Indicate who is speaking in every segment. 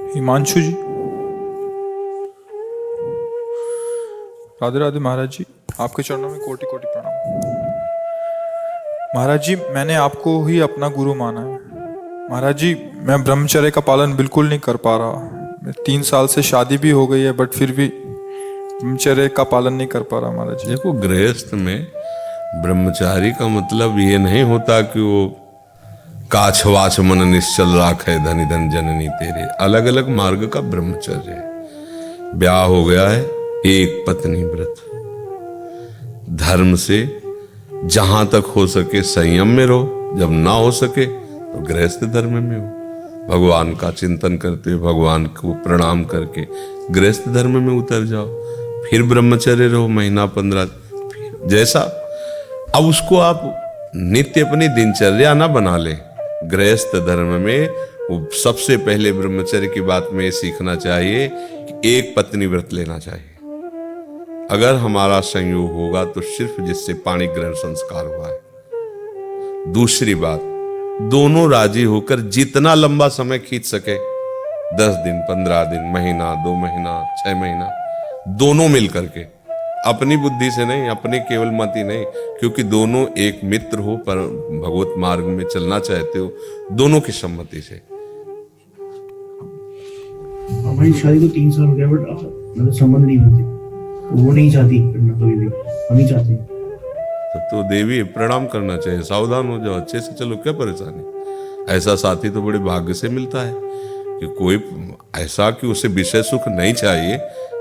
Speaker 1: हिमांशु जी, राधे राधे महाराज जी। आपके चरणों में कोटि कोटि प्रणाम। महाराज जी, मैंने आपको ही अपना गुरु माना है। महाराज जी, मैं ब्रह्मचर्य का पालन बिल्कुल नहीं कर पा रहा। 3 साल से शादी भी हो गई है, बट फिर भी ब्रह्मचर्य का पालन नहीं कर पा रहा महाराज जी।
Speaker 2: देखो, गृहस्थ में ब्रह्मचारी का मतलब ये नहीं होता कि वो काछवाच मन निश्चल राखे धनि धन जननी तेरे। अलग अलग मार्ग का ब्रह्मचर्य है। ब्याह हो गया है, एक पत्नी व्रत। धर्म से जहां तक हो सके संयम में रहो, जब ना हो सके तो गृहस्थ धर्म में हो। भगवान का चिंतन करते हुए भगवान को प्रणाम करके गृहस्थ धर्म में उतर जाओ। फिर ब्रह्मचर्य रहो महीना 15, जैसा। अब उसको आप नित्य अपनी दिनचर्या ना बना ले। गृहस्थ धर्म में वो सबसे पहले ब्रह्मचर्य की बात में ये सीखना चाहिए कि एक पत्नी व्रत लेना चाहिए। अगर हमारा संयोग होगा तो सिर्फ जिससे पाणी ग्रहण संस्कार हुआ है। दूसरी बात, दोनों राजी होकर जितना लंबा समय खींच सके, 10 दिन, 15 दिन, महीना, 2 महीना, 6 महीना, दोनों मिल करके, अपनी बुद्धि से नहीं, अपनी केवल मति नहीं, क्योंकि दोनों एक मित्र हो पर भगवत मार्ग में चलना चाहते हो, दोनों की सम्मति से।
Speaker 3: हमारी शादी को 3 साल हो गया, बट मतलब संबंध नहीं होते, तो वो नहीं चाहती करना कभी भी, हम ही चाहते हैं।
Speaker 2: तो देवी प्रणाम करना चाहिए, सावधान हो जाओ, अच्छे से चलो, क्या परेशानी। ऐसा साथी तो बड़े भाग्य से मिलता है कि कोई ऐसा कि उसे विषय सुख नहीं चाहिए,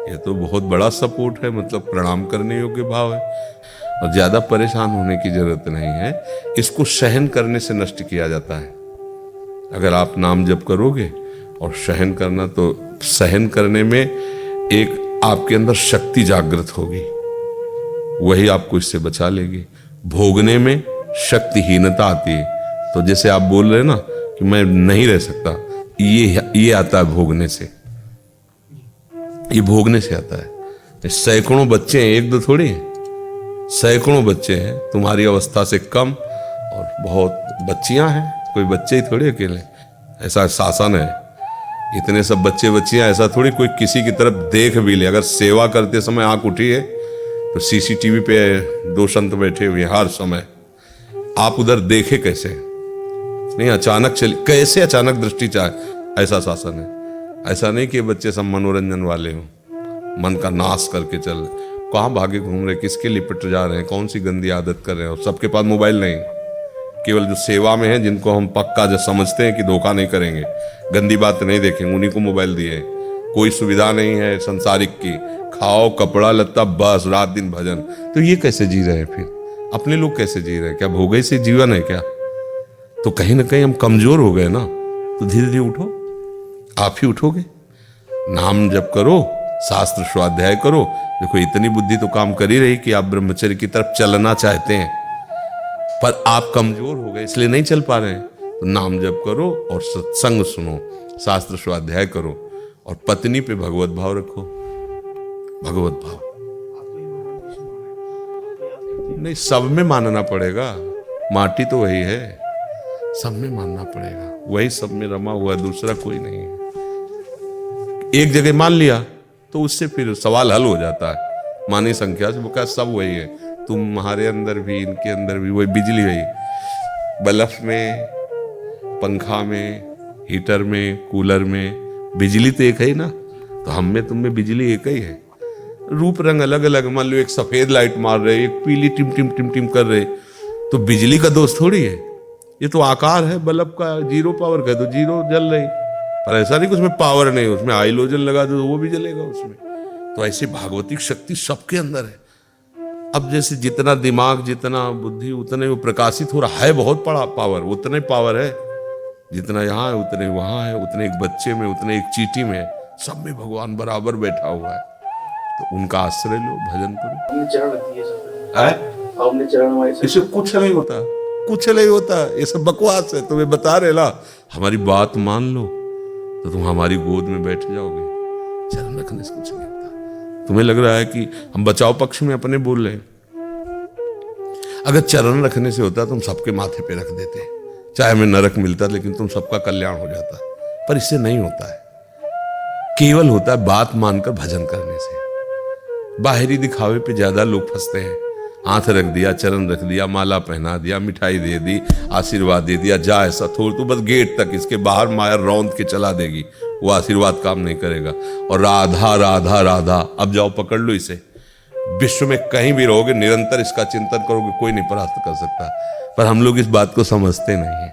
Speaker 2: ये तो बहुत बड़ा सपोर्ट है, मतलब प्रणाम करने योग्य भाव है। और ज्यादा परेशान होने की जरूरत नहीं है। इसको सहन करने से नष्ट किया जाता है। अगर आप नाम जप करोगे और सहन करना, तो सहन करने में एक आपके अंदर शक्ति जागृत होगी, वही आपको इससे बचा लेगी। भोगने में शक्तिहीनता आती है। तो जैसे आप बोल रहे हैं ना कि मैं नहीं रह सकता, ये आता है भोगने से। ये भोगने से आता है। सैकड़ों बच्चे हैं, एक दो थोड़ी हैं, सैकड़ों बच्चे हैं तुम्हारी अवस्था से कम, और बहुत बच्चियां हैं, कोई बच्चे ही थोड़ी अकेले। ऐसा शासन है, इतने सब बच्चे बच्चियां, ऐसा थोड़ी कोई किसी की तरफ देख भी ले। अगर सेवा करते समय आंख उठी है तो सीसीटीवी पे 2 संत बैठे हुए हर समय, आप उधर देखे कैसे? नहीं, अचानक चली, कैसे अचानक दृष्टि चाहे, ऐसा शासन है। ऐसा नहीं कि बच्चे सब मनोरंजन वाले हों, मन का नाश करके चल कहाँ भागे घूम रहे, किसके लिपट जा रहे हैं, कौन सी गंदी आदत कर रहे हैं। और सबके पास मोबाइल नहीं, केवल जो सेवा में है, जिनको हम पक्का जो समझते हैं कि धोखा नहीं करेंगे, गंदी बात नहीं देखेंगे, उन्हीं को मोबाइल दिए। कोई सुविधा नहीं है संसारिक की, खाओ कपड़ा लत्ता, बस रात दिन भजन। तो ये कैसे जी रहे हैं? फिर अपने लोग कैसे जी रहे हैं? क्या भोगे से जीवन है क्या? तो कहीं ना कहीं हम कमजोर हो गए ना। तो धीरे धीरे उठो, आप ही उठोगे। नाम जप करो, शास्त्र स्वाध्याय करो। देखो, इतनी बुद्धि तो काम कर ही रही कि आप ब्रह्मचर्य की तरफ चलना चाहते हैं, पर आप कमजोर हो गए, इसलिए नहीं चल पा रहे हैं। तो नाम जप करो और सत्संग सुनो, शास्त्र स्वाध्याय करो, और पत्नी पे भगवत भाव रखो। भगवत भाव नहीं, सब में मानना पड़ेगा। माटी तो वही है, सब में मानना पड़ेगा। वही सब में रमा हुआ, दूसरा कोई नहीं है। एक जगह मान लिया तो उससे फिर सवाल हल हो जाता है। मानी संख्या से, वो क्या सब वही है। तुम्हारे अंदर भी, इनके अंदर भी वही बिजली वही, बल्ब में, पंखा में, हीटर में, कूलर में, बिजली तो एक है ही ना। तो हम में तुम में बिजली एक ही है। रूप रंग अलग अलग। मान लो एक सफेद लाइट मार रहे, एक पीली टिम टिम टिम टिम कर रहे, तो बिजली का दोष थोड़ी है। ये तो आकार है बल्ब का, 0 पावर का, तो 0 जल रही। पर ऐसा नहीं कि उसमें पावर नहीं, उसमें हाइलोजन लगा दो तो वो भी जलेगा उसमें। तो ऐसी भागवतिक शक्ति सबके अंदर है। अब जैसे जितना दिमाग, जितना बुद्धि, उतने वो प्रकाशित हो रहा है। बहुत बड़ा पावर, उतना ही पावर है। जितना यहाँ है उतने वहां है, उतने एक बच्चे में, उतने एक चींटी में, सब में भगवान बराबर बैठा हुआ है। तो उनका आश्रय लो, भजन करो। इसे कुछ नहीं होता, कुछ नहीं होता। ये सब बकवास है। तुम्हें बता रहे ला, हमारी बात मान लो तो तुम हमारी गोद में बैठ जाओगे। चरण रखने से कुछ नहीं होता। तुम्हें लग रहा है कि हम बचाव पक्ष में अपने बोल रहे हैं। अगर चरण रखने से होता तो हम सबके माथे पे रख देते, चाहे हमें नरक मिलता, लेकिन तुम सबका कल्याण हो जाता। पर इससे नहीं होता है। केवल होता है बात मानकर भजन करने से। बाहरी दिखावे पे ज्यादा लोग फंसते हैं। हाथ रख दिया, चरण रख दिया, माला पहना दिया, मिठाई दे दी, आशीर्वाद दे दिया, जा ऐसा थोड़ तो बस गेट तक, इसके बाहर माया रौंद के चला देगी, वो आशीर्वाद काम नहीं करेगा। और राधा राधा राधा, अब जाओ पकड़ लो इसे। विश्व में कहीं भी रहोगे, निरंतर इसका चिंतन करोगे, कोई नहीं परास्त कर सकता। पर हम लोग इस बात को समझते नहीं है।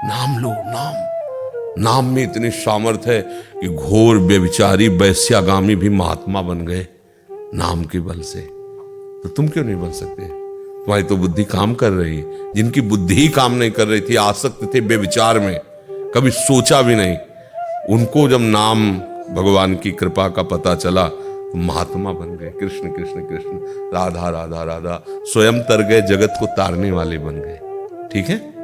Speaker 2: नाम लो, नाम में इतनी सामर्थ्य है कि घोर व्यभिचारी वैश्यागामी भी महात्मा बन गए नाम के बल से। तो तुम क्यों नहीं बन सकते? तुम्हारी तो बुद्धि काम कर रही है। जिनकी बुद्धि ही काम नहीं कर रही थी, आसक्त थे व्यभिचार में, कभी सोचा भी नहीं, उनको जब नाम भगवान की कृपा का पता चला तो महात्मा बन गए। कृष्ण कृष्ण कृष्ण, राधा राधा राधा, स्वयं तर गए, जगत को तारने वाले बन गए। ठीक है।